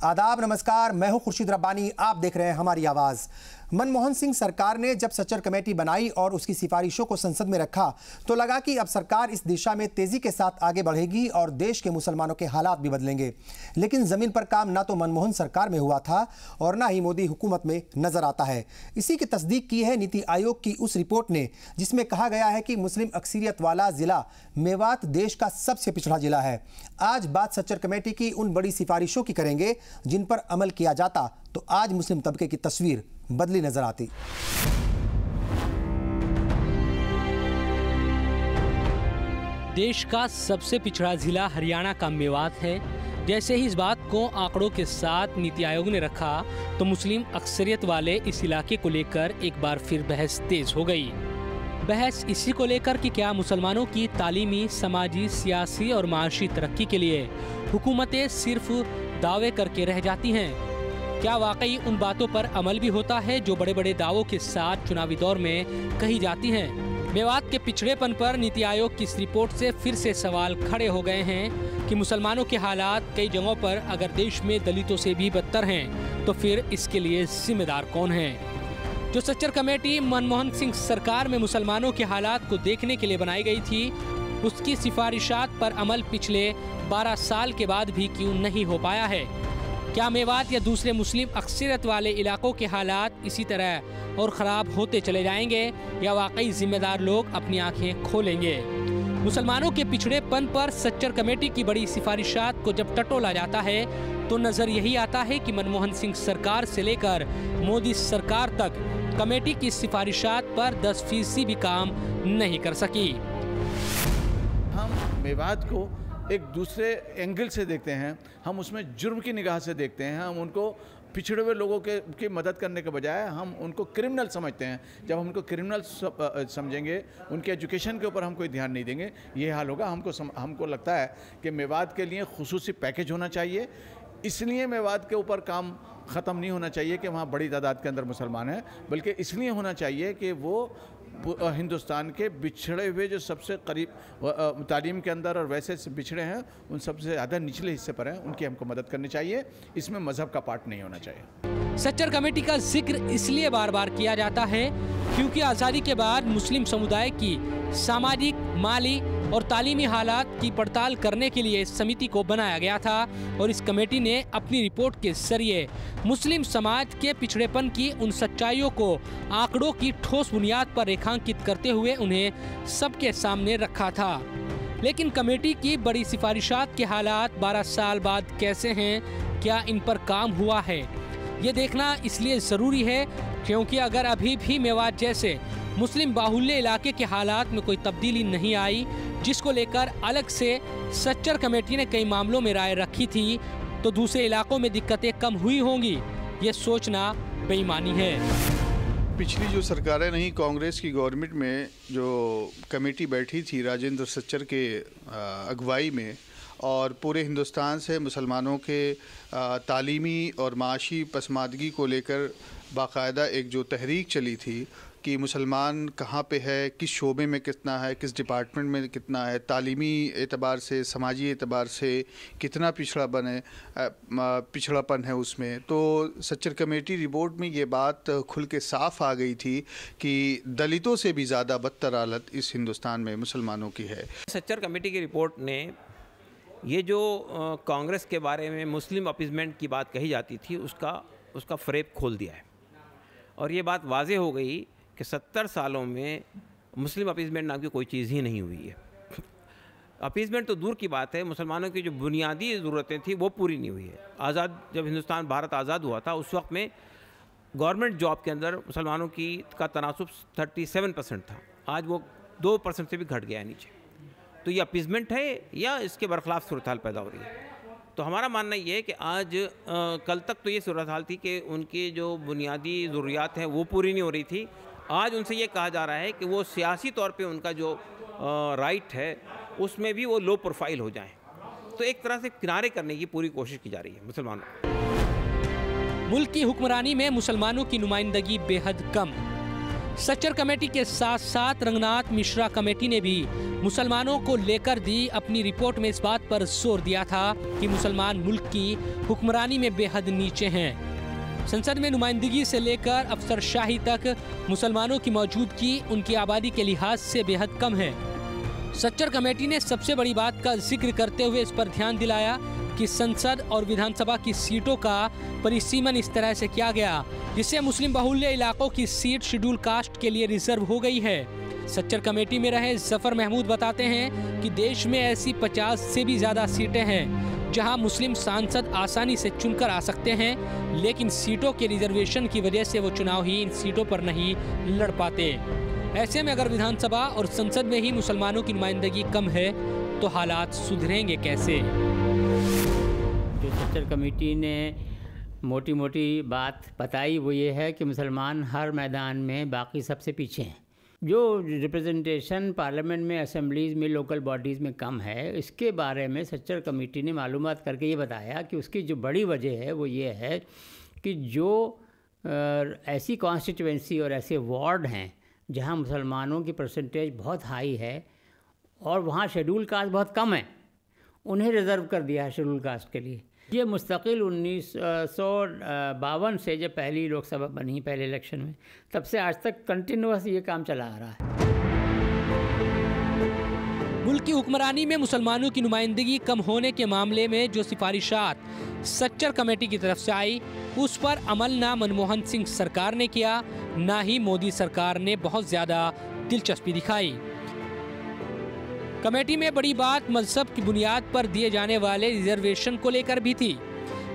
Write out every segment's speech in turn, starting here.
आदाब, नमस्कार। मैं हूं खुर्शीद रब्बानी। आप देख रहे हैं हमारी आवाज। मनमोहन सिंह सरकार ने जब सच्चर कमेटी बनाई और उसकी सिफारिशों को संसद में रखा तो लगा कि अब सरकार इस दिशा में तेजी के साथ आगे बढ़ेगी और देश के मुसलमानों के हालात भी बदलेंगे। लेकिन जमीन पर काम ना तो मनमोहन सरकार में हुआ था और ना ही मोदी हुकूमत में नजर आता है। इसी की तस्दीक की है नीति आयोग की उस रिपोर्ट ने, जिसमें कहा गया है कि मुस्लिम अक्सरियत वाला जिला मेवात देश का सबसे पिछड़ा जिला है। आज बात सच्चर कमेटी की उन बड़ी सिफारिशों की करेंगे जिन पर अमल किया जाता तो आज मुस्लिम तबके की तस्वीर बदली नजर आती। देश का सबसे पिछड़ा जिला हरियाणा का मेवात है। जैसे ही इस बात को आंकड़ों के साथ नीति आयोग ने रखा तो मुस्लिम अक्सरियत वाले इस इलाके को लेकर एक बार फिर बहस तेज हो गई। बहस इसी को लेकर कि क्या मुसलमानों की तालीमी, समाजी, सियासी और माशी तरक्की के लिए हुकूमतें सिर्फ दावे करके रह जाती हैं? क्या वाकई उन बातों पर अमल भी होता है जो बड़े बड़े दावों के साथ चुनावी दौर में कही जाती हैं? मेवात के पिछड़ेपन पर नीति आयोग की इस रिपोर्ट से फिर से सवाल खड़े हो गए हैं कि मुसलमानों के हालात कई जगहों पर अगर देश में दलितों से भी बदतर हैं तो फिर इसके लिए जिम्मेदार कौन है? जो सच्चर कमेटी मनमोहन सिंह सरकार में मुसलमानों के हालात को देखने के लिए बनाई गई थी, उसकी सिफारिशात पर अमल पिछले 12 साल के बाद भी क्यों नहीं हो पाया है? क्या मेवात या दूसरे मुस्लिम अक्सरियत वाले इलाकों के हालात इसी तरह और ख़राब होते चले जाएंगे या वाकई जिम्मेदार लोग अपनी आंखें खोलेंगे? मुसलमानों के पिछड़ेपन पर सच्चर कमेटी की बड़ी सिफारिशात को जब टटोला जाता है तो नज़र यही आता है कि मनमोहन सिंह सरकार से लेकर मोदी सरकार तक कमेटी की सिफारिशात पर 10% भी काम नहीं कर सकी। हम मेवात को एक दूसरे एंगल से देखते हैं, हम उसमें जुर्म की निगाह से देखते हैं। हम उनको पिछड़े हुए लोगों की मदद करने के बजाय हम उनको क्रिमिनल समझते हैं। जब हम उनको क्रिमिनल समझेंगे, उनके एजुकेशन के ऊपर हम कोई ध्यान नहीं देंगे, ये हाल होगा। हमको लगता है कि मेवात के लिए खुसूसी पैकेज होना चाहिए। इसलिए मेवात के ऊपर काम ख़त्म नहीं होना चाहिए कि वहाँ बड़ी तादाद के अंदर मुसलमान हैं, बल्कि इसलिए होना चाहिए कि वो हिंदुस्तान के बिछड़े हुए जो सबसे करीब तालीम के अंदर और वैसे से बिछड़े हैं, उन सबसे ज़्यादा निचले हिस्से पर हैं, उनकी हमको मदद करनी चाहिए। इसमें मज़हब का पार्ट नहीं होना चाहिए। सच्चर कमेटी का जिक्र इसलिए बार बार किया जाता है क्योंकि आज़ादी के बाद मुस्लिम समुदाय की सामाजिक, माली और तालीमी हालात की पड़ताल करने के लिए इस समिति को बनाया गया था और इस कमेटी ने अपनी रिपोर्ट के जरिए मुस्लिम समाज के पिछड़ेपन की उन सच्चाइयों को आंकड़ों की ठोस बुनियाद पर रेखांकित करते हुए उन्हें सबके सामने रखा था। लेकिन कमेटी की बड़ी सिफारिशात के हालात 12 साल बाद कैसे हैं? क्या इन पर काम हुआ है? ये देखना इसलिए ज़रूरी है क्योंकि अगर अभी भी मेवात जैसे मुस्लिम बाहुल्य इलाके के हालात में कोई तब्दीली नहीं आई, जिसको लेकर अलग से सच्चर कमेटी ने कई मामलों में राय रखी थी, तो दूसरे इलाकों में दिक्कतें कम हुई होंगी। ये सोचना बेईमानी है। पिछली जो सरकारें रहीं, कांग्रेस की गवर्नमेंट में जो कमेटी बैठी थी राजेंद्र सच्चर के अगुवाई में, और पूरे हिंदुस्तान से मुसलमानों के तालीमी और माशी पसमादगी को लेकर बाकायदा एक जो तहरीक चली थी कि मुसलमान कहाँ पे है, किस शोबे में कितना है, किस डिपार्टमेंट में कितना है, तालीमी एतबार से, समाजी एतबार से कितना पिछड़ापन है उसमें। तो सच्चर कमेटी रिपोर्ट में ये बात खुल के साफ आ गई थी कि दलितों से भी ज़्यादा बदतर हालत इस हिंदुस्तान में मुसलमानों की है। सच्चर कमेटी की रिपोर्ट ने ये जो कांग्रेस के बारे में मुस्लिम अपीज़मेंट की बात कही जाती थी, उसका फ़रेब खोल दिया है और ये बात वाज़ेह हो गई कि 70 सालों में मुस्लिम अपीज़मेंट नाम की कोई चीज़ ही नहीं हुई है। अपीज़मेंट तो दूर की बात है, मुसलमानों की जो बुनियादी ज़रूरतें थी वो पूरी नहीं हुई है। जब भारत आज़ाद हुआ था, उस वक्त में गवर्नमेंट जॉब के अंदर मुसलमानों का तनासुब 37% था। आज वो 2% से भी घट गया है नीचे। तो ये अपीज़मेंट है या इसके बरखिलाफ़ सूरत हाल पैदा हो रही है? तो हमारा मानना ये है कि आज कल तक तो ये सूरत हाल थी कि उनकी जो बुनियादी ज़रूरियात हैं वो पूरी नहीं हो रही थी। आज उनसे ये कहा जा रहा है कि वो सियासी तौर पे उनका जो राइट है उसमें भी वो लो प्रोफाइल हो जाएं। तो एक तरह से किनारे करने की पूरी कोशिश की जा रही है मुसलमानों को। मुल्क की हुक्मरानी में मुसलमानों की नुमाइंदगी बेहद कम। सच्चर कमेटी के साथ साथ रंगनाथ मिश्रा कमेटी ने भी मुसलमानों को लेकर दी अपनी रिपोर्ट में इस बात पर जोर दिया था कि मुसलमान मुल्क की हुक्मरानी में बेहद नीचे हैं। संसद में नुमाइंदगी से लेकर अफसरशाही तक मुसलमानों की मौजूदगी उनकी आबादी के लिहाज से बेहद कम है। सच्चर कमेटी ने सबसे बड़ी बात का जिक्र करते हुए इस पर ध्यान दिलाया कि संसद और विधानसभा की सीटों का परिसीमन इस तरह से किया गया जिससे मुस्लिम बहुल्य इलाकों की सीट शेड्यूल कास्ट के लिए रिजर्व हो गई है। सच्चर कमेटी में रहे जफर महमूद बताते हैं कि देश में ऐसी 50 से भी ज्यादा सीटें हैं जहां मुस्लिम सांसद आसानी से चुनकर आ सकते हैं, लेकिन सीटों के रिजर्वेशन की वजह से वो चुनाव ही इन सीटों पर नहीं लड़ पाते। ऐसे में अगर विधानसभा और संसद में ही मुसलमानों की नुमाइंदगी कम है तो हालात सुधरेंगे कैसे? जो सच्चर कमेटी ने मोटी मोटी बात बताई वो ये है कि मुसलमान हर मैदान में बाकी सबसे पीछे हैं। जो रिप्रेजेंटेशन पार्लियामेंट में, असेंबलीज़ में, लोकल बॉडीज़ में कम है, इसके बारे में सच्चर कमेटी ने मालूमात करके ये बताया कि उसकी जो बड़ी वजह है वो ये है कि जो ऐसी कॉन्स्टिट्यूएंसी और ऐसे वार्ड हैं जहां मुसलमानों की परसेंटेज बहुत हाई है और वहां शेड्यूल कास्ट बहुत कम है, उन्हें रिज़र्व कर दिया है शेड्यूल कास्ट के लिए। ये मुस्तकिल 1952 से जब पहली लोकसभा बनी, पहले इलेक्शन में, तब से आज तक कंटिन्यूअस ये काम चला आ रहा है। मुल्क की हुक्मरानी में मुसलमानों की नुमाइंदगी कम होने के मामले में जो सिफारिशात सच्चर कमेटी की तरफ से आई उस पर अमल ना मनमोहन सिंह सरकार ने किया, ना ही मोदी सरकार ने बहुत ज़्यादा दिलचस्पी दिखाई। कमेटी में बड़ी बात मजहब की बुनियाद पर दिए जाने वाले रिजर्वेशन को लेकर भी थी।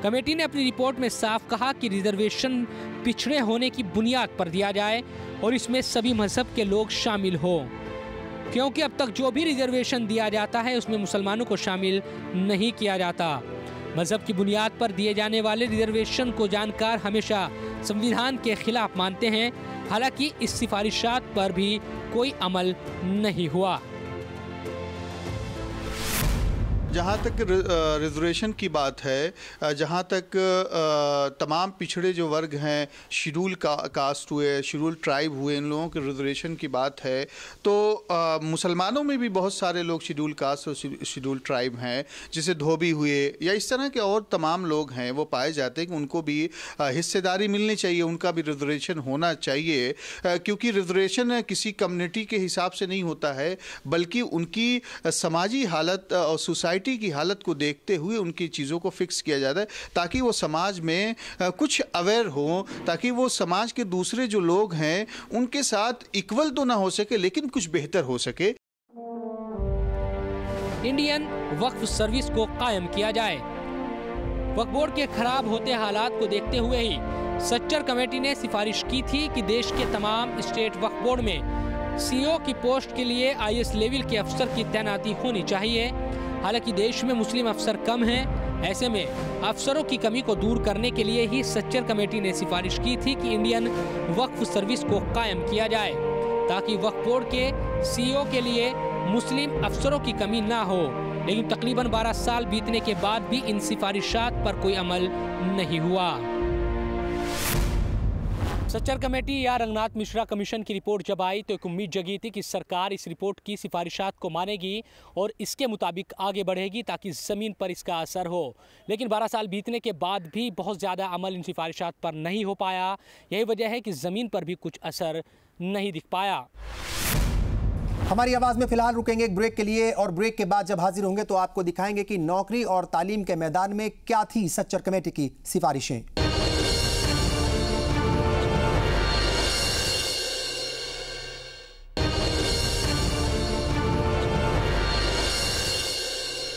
कमेटी ने अपनी रिपोर्ट में साफ कहा कि रिजर्वेशन पिछड़े होने की बुनियाद पर दिया जाए और इसमें सभी मजहब के लोग शामिल हो, क्योंकि अब तक जो भी रिजर्वेशन दिया जाता है उसमें मुसलमानों को शामिल नहीं किया जाता। मजहब की बुनियाद पर दिए जाने वाले रिजर्वेशन को जानकार हमेशा संविधान के खिलाफ मानते हैं। हालांकि इस सिफारिशात पर भी कोई अमल नहीं हुआ। जहाँ तक रिजर्वेशन की बात है, जहाँ तक तमाम पिछड़े जो वर्ग हैं, शेड्यूल कास्ट हुए, शेड्यूल ट्राइब हुए, इन लोगों के रिजर्वेशन की बात है, तो मुसलमानों में भी बहुत सारे लोग शेड्यूल कास्ट और शेड्यूल ट्राइब हैं, जैसे धोबी हुए या इस तरह के और तमाम लोग हैं, वो पाए जाते हैं कि उनको भी हिस्सेदारी मिलनी चाहिए, उनका भी रिजर्वेशन होना चाहिए, क्योंकि रिजर्वेशन किसी कम्युनिटी के हिसाब से नहीं होता है, बल्कि उनकी समाजी हालत और सोसाइटी की हालत को देखते हुए उनकी चीज़ों को फिक्स किया जाता है, ताकि वो समाज में कुछ अवेयर हो, ताकि वो समाज के दूसरे जो लोग हैं उनके साथ इक्वल तो ना हो सके लेकिन कुछ बेहतर हो सके। इंडियन वक्फ सर्विस को कायम किया जाए। वक्फ बोर्ड के खराब होते हालात को देखते हुए ही सच्चर कमेटी ने सिफारिश की थी कि देश के तमाम स्टेट वक्फ बोर्ड में सीईओ की पोस्ट के लिए IAS लेवल के अफसर की तैनाती होनी चाहिए। हालांकि देश में मुस्लिम अफसर कम हैं, ऐसे में अफसरों की कमी को दूर करने के लिए ही सच्चर कमेटी ने सिफारिश की थी कि इंडियन वक्फ सर्विस को कायम किया जाए, ताकि वक्फ बोर्ड के CEO के लिए मुस्लिम अफसरों की कमी ना हो। लेकिन तकरीबन 12 साल बीतने के बाद भी इन सिफारिशात पर कोई अमल नहीं हुआ। सच्चर कमेटी या रंगनाथ मिश्रा कमीशन की रिपोर्ट जब आई तो एक उम्मीद जगी थी कि सरकार इस रिपोर्ट की सिफारिशात को मानेगी और इसके मुताबिक आगे बढ़ेगी ताकि ज़मीन पर इसका असर हो। लेकिन 12 साल बीतने के बाद भी बहुत ज़्यादा अमल इन सिफारिशात पर नहीं हो पाया। यही वजह है कि ज़मीन पर भी कुछ असर नहीं दिख पाया। हमारी आवाज़ में फिलहाल रुकेंगे एक ब्रेक के लिए, और ब्रेक के बाद जब हाजिर होंगे तो आपको दिखाएंगे कि नौकरी और तालीम के मैदान में क्या थी सच्चर कमेटी की सिफारिशें।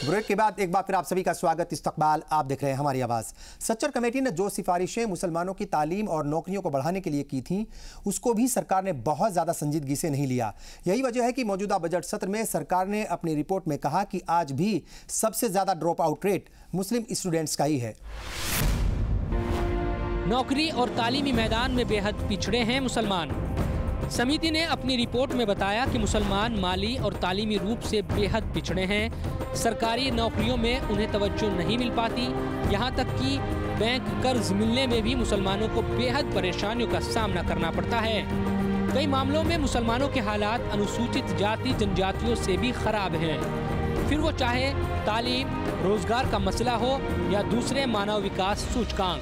ब्रेक के बाद एक बार फिर आप सभी का स्वागत, इस्तकबाल। आप देख रहे हैं हमारी आवाज़। सच्चर कमेटी ने जो सिफारिशें मुसलमानों की तालीम और नौकरियों को बढ़ाने के लिए की थीं, उसको भी सरकार ने बहुत ज़्यादा संजीदगी से नहीं लिया। यही वजह है कि मौजूदा बजट सत्र में सरकार ने अपनी रिपोर्ट में कहा कि आज भी सबसे ज़्यादा drop out rate Muslim students का ही है। नौकरी और तालीमी मैदान में बेहद पिछड़े हैं मुसलमान। समिति ने अपनी रिपोर्ट में बताया कि मुसलमान माली और तालीमी रूप से बेहद पिछड़े हैं। सरकारी नौकरियों में उन्हें तवज्जो नहीं मिल पाती, यहाँ तक कि बैंक कर्ज मिलने में भी मुसलमानों को बेहद परेशानियों का सामना करना पड़ता है। कई मामलों में मुसलमानों के हालात अनुसूचित जाति जनजातियों से भी खराब हैं, फिर वो चाहे तालीम, रोजगार का मसला हो या दूसरे मानव विकास सूचकांक।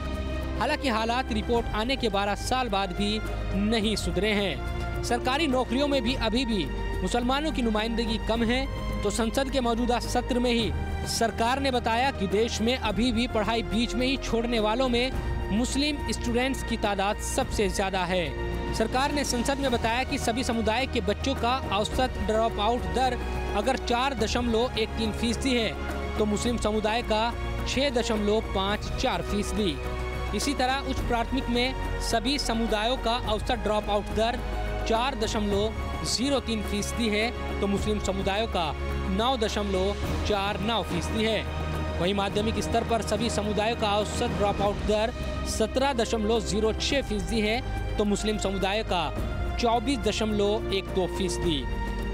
हालांकि हालात रिपोर्ट आने के 12 साल बाद भी नहीं सुधरे हैं। सरकारी नौकरियों में भी अभी भी मुसलमानों की नुमाइंदगी कम है। तो संसद के मौजूदा सत्र में ही सरकार ने बताया कि देश में अभी भी पढ़ाई बीच में ही छोड़ने वालों में मुस्लिम स्टूडेंट्स की तादाद सबसे ज्यादा है। सरकार ने संसद में बताया कि सभी समुदाय के बच्चों का औसत ड्रॉप आउट दर अगर 4.13% है तो मुस्लिम समुदाय का 6.54%। इसी तरह उच्च प्राथमिक में सभी समुदायों का औसत ड्रॉप आउट दर 4.03% है तो मुस्लिम समुदायों का 9.49% है। वहीं माध्यमिक स्तर पर सभी समुदायों का औसत ड्रॉप आउट दर 17.06% है तो मुस्लिम समुदाय का 24.12%।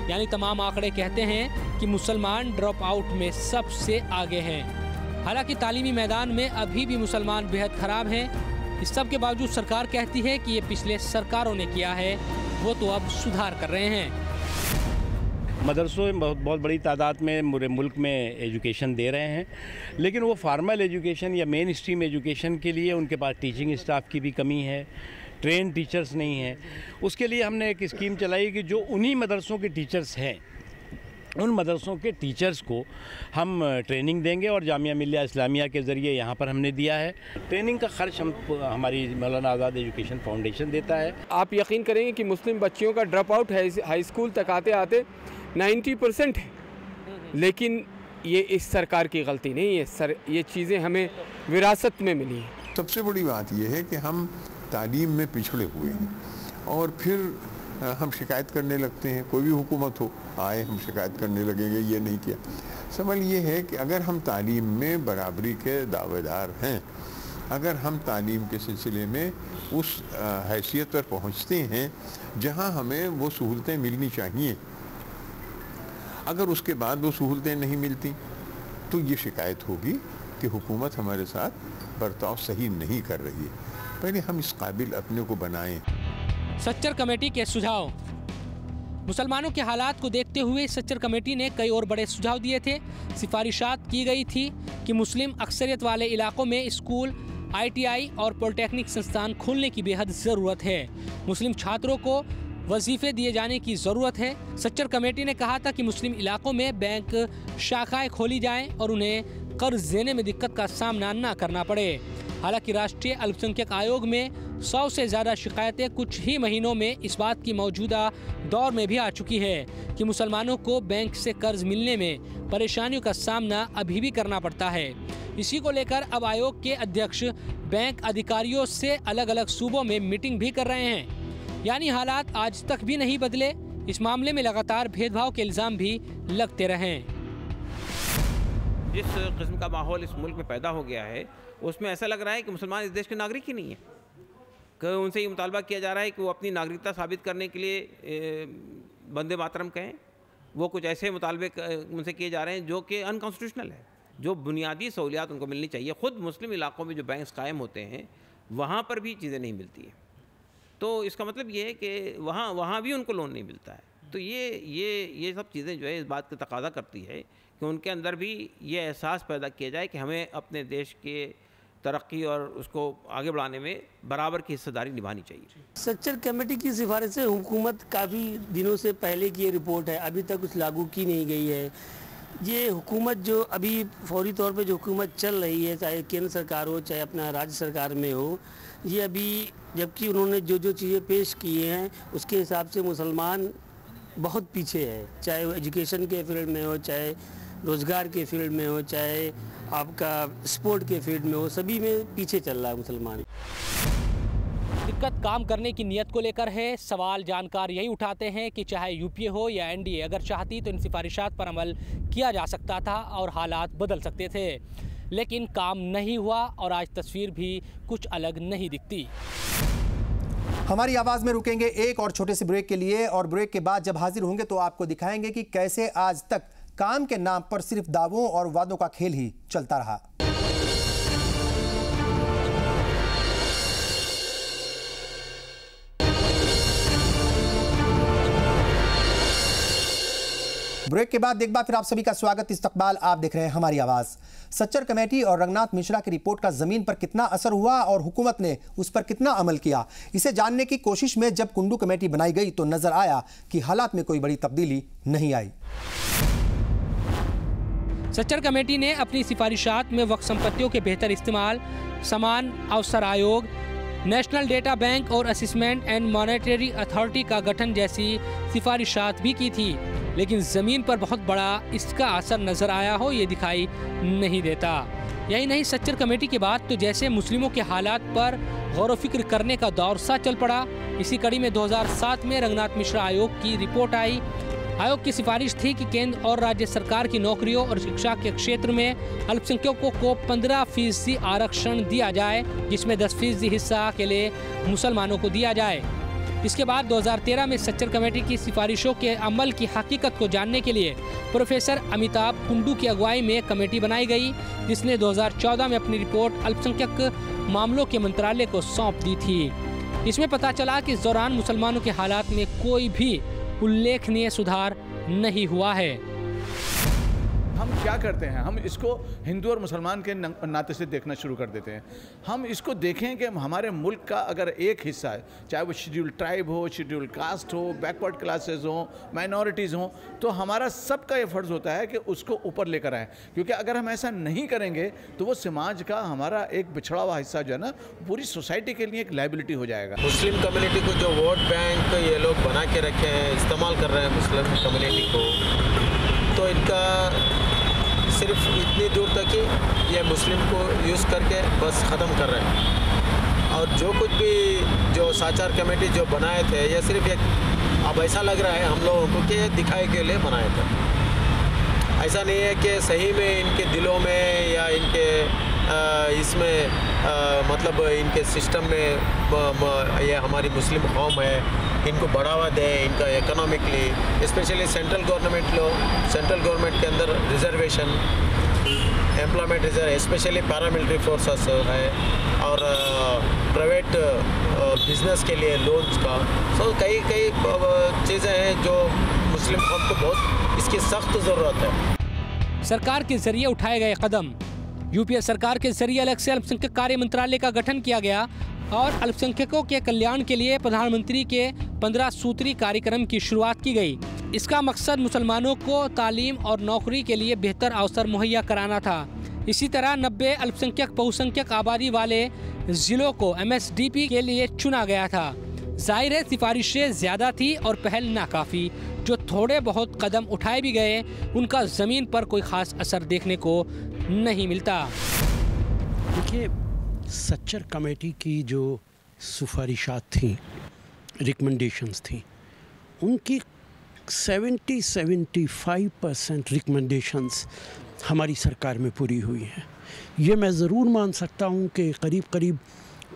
यानी तमाम आंकड़े कहते हैं कि मुसलमान ड्रॉप आउट में सबसे आगे हैं। हालांकि तालीमी मैदान में अभी भी मुसलमान बेहद खराब हैं। इस सब के बावजूद सरकार कहती है कि ये पिछले सरकारों ने किया है, वो तो अब सुधार कर रहे हैं। मदरसों में बहुत बड़ी तादाद में पूरे मुल्क में एजुकेशन दे रहे हैं, लेकिन वो फार्मल एजुकेशन या मेन स्ट्रीम एजुकेशन के लिए उनके पास टीचिंग स्टाफ की भी कमी है, ट्रेन टीचर्स नहीं हैं। उसके लिए हमने एक स्कीम चलाई कि जो उन्हीं मदरसों के टीचर्स हैं उन मदरसों के टीचर्स को हम ट्रेनिंग देंगे और जामिया मिल्लिया इस्लामिया के ज़रिए यहाँ पर हमने दिया है। ट्रेनिंग का खर्च हमारी मौलाना आज़ाद एजुकेशन फाउंडेशन देता है। आप यकीन करेंगे कि मुस्लिम बच्चियों का ड्रॉप आउट हाई स्कूल तक आते आते 90% है, लेकिन ये इस सरकार की गलती नहीं है सर, ये चीज़ें हमें विरासत में मिली हैं। सबसे बड़ी बात यह है कि हम तालीम में पिछड़े हुए हैं और फिर हम शिकायत करने लगते हैं। कोई भी हुकूमत हो आए हम शिकायत करने लगेंगे, ये नहीं किया। सवाल ये है कि अगर हम तालीम में बराबरी के दावेदार हैं, अगर हम तालीम के सिलसिले में उस हैसियत पर पहुंचते हैं जहां हमें वो सहूलतें मिलनी चाहिए, अगर उसके बाद वो सहूलतें नहीं मिलती तो ये शिकायत होगी कि हुकूमत हमारे साथ बर्ताव सही नहीं कर रही है। पहले हम इस काबिल अपने को बनाएं। सच्चर कमेटी के सुझाव। मुसलमानों के हालात को देखते हुए सच्चर कमेटी ने कई और बड़े सुझाव दिए थे। सिफारिशात की गई थी कि मुस्लिम अक्सरियत वाले इलाकों में स्कूल, ITI और पॉलिटेक्निक संस्थान खोलने की बेहद ज़रूरत है। मुस्लिम छात्रों को वजीफे दिए जाने की ज़रूरत है। सच्चर कमेटी ने कहा था कि मुस्लिम इलाकों में बैंक शाखाएं खोली जाएं और उन्हें कर्ज देने में दिक्कत का सामना न करना पड़े। हालांकि राष्ट्रीय अल्पसंख्यक आयोग में 100 से ज़्यादा शिकायतें कुछ ही महीनों में इस बात की मौजूदा दौर में भी आ चुकी है कि मुसलमानों को बैंक से कर्ज मिलने में परेशानियों का सामना अभी भी करना पड़ता है। इसी को लेकर अब आयोग के अध्यक्ष बैंक अधिकारियों से अलग अलग सूबों में मीटिंग भी कर रहे हैं। यानी हालात आज तक भी नहीं बदले। इस मामले में लगातार भेदभाव के इल्ज़ाम भी लगते रहे। जिस किस्म का माहौल इस मुल्क में पैदा हो गया है उसमें ऐसा लग रहा है कि मुसलमान इस देश के नागरिक ही नहीं है, कि उनसे ये मुतालबा किया जा रहा है कि वो अपनी नागरिकता साबित करने के लिए वंदे मातरम कहें। वो कुछ ऐसे मुतालबे उनसे किए जा रहे हैं जो कि अनकॉन्स्टिट्यूशनल है। जो बुनियादी सहूलियात उनको मिलनी चाहिए, ख़ुद मुस्लिम इलाकों में जो बैंक्स कायम होते हैं वहाँ पर भी चीज़ें नहीं मिलती हैं। तो इसका मतलब ये है कि वहाँ भी उनको लोन नहीं मिलता है। तो ये सब चीज़ें जो है इस बात का तकाजा करती है कि उनके अंदर भी ये एहसास पैदा किया जाए कि हमें अपने देश के तरक्की और उसको आगे बढ़ाने में बराबर की हिस्सेदारी निभानी चाहिए। सच्चर कमेटी की सिफारिशें हुकूमत काफ़ी दिनों से पहले की ये रिपोर्ट है, अभी तक कुछ लागू की नहीं गई है। ये हुकूमत जो अभी फौरी तौर पे जो हुकूमत चल रही है, चाहे केंद्र सरकार हो चाहे अपना राज्य सरकार में हो, ये अभी जबकि उन्होंने जो चीज़ें पेश की हैं उसके हिसाब से मुसलमान बहुत पीछे है। चाहे वो एजुकेशन के फील्ड में हो, चाहे रोज़गार के फील्ड में हो, चाहे आपका स्पोर्ट के फील्ड में हो, सभी में पीछे चल रहा है मुसलमान। दिक्कत काम करने की नीयत को लेकर है। सवाल जानकार यही उठाते हैं कि चाहे UPA हो या NDA अगर चाहती तो इन सिफारिशात पर अमल किया जा सकता था और हालात बदल सकते थे, लेकिन काम नहीं हुआ और आज तस्वीर भी कुछ अलग नहीं दिखती। हमारी आवाज़ में रुकेंगे एक और छोटे से ब्रेक के लिए, और ब्रेक के बाद जब हाजिर होंगे तो आपको दिखाएंगे कि कैसे आज तक काम के नाम पर सिर्फ दावों और वादों का खेल ही चलता रहा। ब्रेक के बाद एक बार फिर आप सभी का स्वागत। इस्तकबाल, आप देख रहे हैं हमारी आवाज़। सच्चर कमेटी और रंगनाथ मिश्रा की रिपोर्ट का ज़मीन पर कितना असर हुआ और हुकूमत ने उस पर कितना अमल किया, इसे जानने की कोशिश में जब कुंडू कमेटी बनाई गई तो नजर आया कि हालात में कोई बड़ी तब्दीली नहीं आई। सच्चर कमेटी ने अपनी सिफारिशात में वक्फ संपत्तियों के बेहतर इस्तेमाल, समान अवसर आयोग, नेशनल डेटा बैंक और असेसमेंट एंड मॉनेटरी अथॉरिटी का गठन जैसी सिफारिशात भी की थी, लेकिन ज़मीन पर बहुत बड़ा इसका असर नज़र आया हो ये दिखाई नहीं देता। यही नहीं, सच्चर कमेटी के बाद तो जैसे मुस्लिमों के हालात पर गौर व फिक्र करने का दौर सा चल पड़ा। इसी कड़ी में 2007 में रंगनाथ मिश्रा आयोग की रिपोर्ट आई। आयोग की सिफारिश थी कि केंद्र और राज्य सरकार की नौकरियों और शिक्षा के क्षेत्र में अल्पसंख्यकों को 15% आरक्षण दिया जाए, जिसमें 10% हिस्सा के लिए मुसलमानों को दिया जाए। इसके बाद 2013 में सच्चर कमेटी की सिफारिशों के अमल की हकीकत को जानने के लिए प्रोफेसर अमिताभ कुंडू की अगुवाई में कमेटी बनाई गई, जिसने 2014 में अपनी रिपोर्ट अल्पसंख्यक मामलों के मंत्रालय को सौंप दी थी। इसमें पता चला कि इस दौरान मुसलमानों के हालात में कोई भी उल्लेखनीय सुधार नहीं हुआ है। हम क्या करते हैं, हम इसको हिंदू और मुसलमान के नाते से देखना शुरू कर देते हैं। हम इसको देखें कि हमारे मुल्क का अगर एक हिस्सा है, चाहे वो शेड्यूल ट्राइब हो, शेड्यूल कास्ट हो, बैकवर्ड क्लासेस हो, माइनॉरिटीज़ हो, तो हमारा सबका ये फ़र्ज़ होता है कि उसको ऊपर लेकर आएँ, क्योंकि अगर हम ऐसा नहीं करेंगे तो वो समाज का हमारा एक बिछड़ा हुआ हिस्सा जो है ना, पूरी सोसाइटी के लिए एक लायबिलिटी हो जाएगा। मुस्लिम कम्युनिटी को जो वोट बैंक ये लोग बना के रखे हैं, इस्तेमाल कर रहे हैं मुस्लिम कम्युनिटी को, तो इनका सिर्फ इतनी दूर तक ही ये मुस्लिम को यूज़ करके बस ख़त्म कर रहे हैं। और जो कुछ भी जो साचार कमेटी जो बनाए थे, ये सिर्फ एक अब ऐसा लग रहा है हम लोगों को कि दिखाए के लिए बनाए थे। ऐसा नहीं है कि सही में इनके दिलों में या इनके इसमें मतलब इनके सिस्टम में ये हमारी मुस्लिम कौम है, इनको बढ़ावा दें, इनका इकोनॉमिकली, स्पेशली सेंट्रल गवर्नमेंट के अंदर reservation, employment reserve, specially paramilitary forces है और प्राइवेट बिजनेस के लिए लोन्स का, सो कई चीज़ें हैं जो मुस्लिम कौम को बहुत इसकी सख्त ज़रूरत है। सरकार के जरिए उठाए गए कदम। यूपीए सरकार के जरिए अलग से अल्पसंख्यक कार्य मंत्रालय का गठन किया गया और अल्पसंख्यकों के कल्याण के लिए प्रधानमंत्री के 15 सूत्री कार्यक्रम की शुरुआत की गई। इसका मकसद मुसलमानों को तालीम और नौकरी के लिए बेहतर अवसर मुहैया कराना था। इसी तरह 90 अल्पसंख्यक बहुसंख्यक आबादी वाले जिलों को MSDP के लिए चुना गया था। जाहिर है सिफारिशें ज़्यादा थी और पहल नाकाफ़ी। जो थोड़े बहुत कदम उठाए भी गए, उनका ज़मीन पर कोई ख़ास असर देखने को नहीं मिलता। देखिए, सच्चर कमेटी की जो सिफारिशात थी, रिकमेंडेशंस थी, उनकी 70-75% रिकमेंडेशंस हमारी सरकार में पूरी हुई हैं। ये मैं ज़रूर मान सकता हूँ कि करीब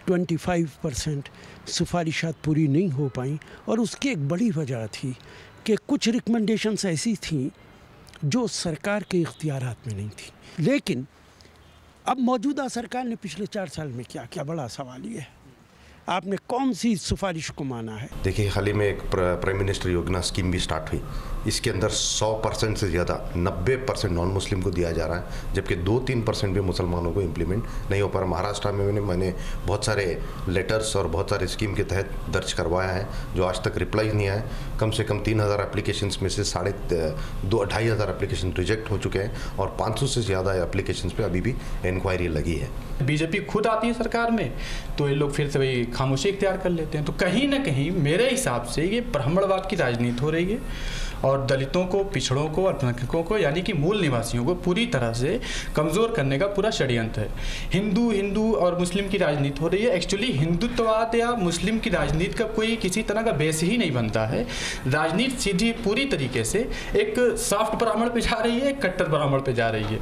25% सिफारिशात पूरी नहीं हो पाई, और उसकी एक बड़ी वजह थी कि कुछ रिकमेंडेशंस ऐसी थी जो सरकार के इख्तियारात में नहीं थी। लेकिन अब मौजूदा सरकार ने पिछले 4 साल में क्या किया, बड़ा सवाल ये है। आपने कौन सी सिफारिश को माना है? देखिए, हाल ही में एक प्राइम मिनिस्टर योजना स्कीम भी स्टार्ट हुई। इसके अंदर 100% से ज़्यादा 90% नॉन मुस्लिम को दिया जा रहा है, जबकि 2-3% भी मुसलमानों को इम्प्लीमेंट नहीं हो पा रहा। महाराष्ट्र में मैंने बहुत सारे लेटर्स और बहुत सारे स्कीम के तहत दर्ज करवाया है, जो आज तक रिप्लाई नहीं आया। कम से कम 3000 एप्लीकेशंस में से 2,500 एप्लीकेशन रिजेक्ट हो चुके हैं और 500 से ज़्यादा एप्लीकेशंस पे अभी भी इंक्वायरी लगी है। बीजेपी खुद आती है सरकार में तो ये लोग फिर से वही खामोशी इख्तियार कर लेते हैं। तो कहीं ना कहीं मेरे हिसाब से ये ब्राह्मणवाद की राजनीति हो रही है और दलितों को, पिछड़ों को, अल्पसंख्यकों को, यानी कि मूल निवासियों को पूरी तरह से कमज़ोर करने का पूरा षड्यंत्र है। हिंदू और मुस्लिम की राजनीति हो रही है। एक्चुअली हिंदुत्ववाद या मुस्लिम की राजनीति का कोई किसी तरह का बेस ही नहीं बनता है। राजनीति सीधी पूरी तरीके से एक सॉफ्ट ब्राह्मण पे जा रही है, एक कट्टर ब्राह्मण पे जा रही है।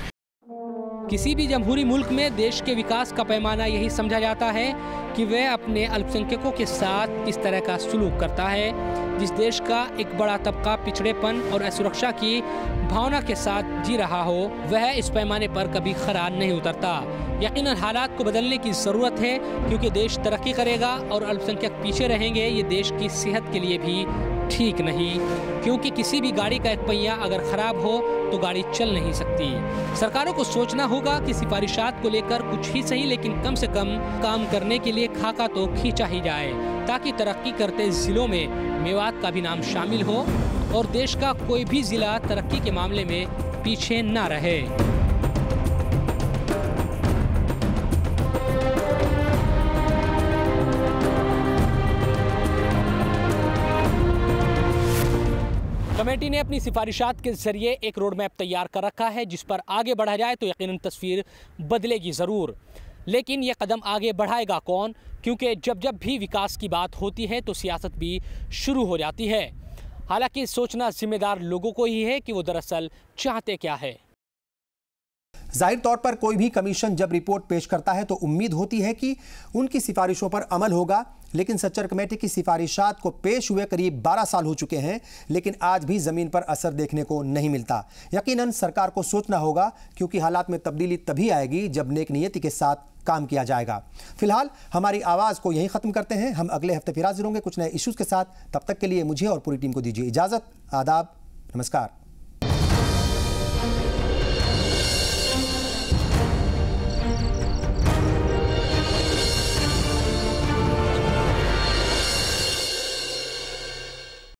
किसी भी जमहूरी मुल्क में देश के विकास का पैमाना यही समझा जाता है कि वह अपने अल्पसंख्यकों के साथ किस तरह का सलूक करता है। जिस देश का एक बड़ा तबका पिछड़ेपन और असुरक्षा की भावना के साथ जी रहा हो, वह इस पैमाने पर कभी खरा नहीं उतरता। यकीनन हालात को बदलने की ज़रूरत है, क्योंकि देश तरक्की करेगा और अल्पसंख्यक पीछे रहेंगे। ये देश की सेहत के लिए भी ठीक नहीं, क्योंकि किसी भी गाड़ी का एक पहिया अगर खराब हो तो गाड़ी चल नहीं सकती। सरकारों को सोचना होगा कि सिफारिशात को लेकर कुछ ही सही लेकिन कम से कम काम करने के लिए खाका तो खींचा ही जाए, ताकि तरक्की करते जिलों में मेवात का भी नाम शामिल हो और देश का कोई भी जिला तरक्की के मामले में पीछे न रहे। कमेटी ने अपनी सिफारिशात के जरिए एक रोड मैप तैयार कर रखा है, जिस पर आगे बढ़ा जाए तो यकीनन तस्वीर बदलेगी ज़रूर। लेकिन ये कदम आगे बढ़ाएगा कौन? क्योंकि जब जब भी विकास की बात होती है तो सियासत भी शुरू हो जाती है। हालांकि सोचना जिम्मेदार लोगों को ही है कि वो दरअसल चाहते क्या है। जाहिर तौर पर कोई भी कमीशन जब रिपोर्ट पेश करता है तो उम्मीद होती है कि उनकी सिफारिशों पर अमल होगा, लेकिन सच्चर कमेटी की सिफारिशात को पेश हुए करीब 12 साल हो चुके हैं, लेकिन आज भी जमीन पर असर देखने को नहीं मिलता। यकीनन सरकार को सोचना होगा, क्योंकि हालात में तब्दीली तभी आएगी जब नेक नियति के साथ काम किया जाएगा। फिलहाल हमारी आवाज़ को यहीं ख़त्म करते हैं। हम अगले हफ्ते फिर हाजिर होंगे कुछ नए इश्यूज़ के साथ। तब तक के लिए मुझे और पूरी टीम को दीजिए इजाज़त। आदाब, नमस्कार।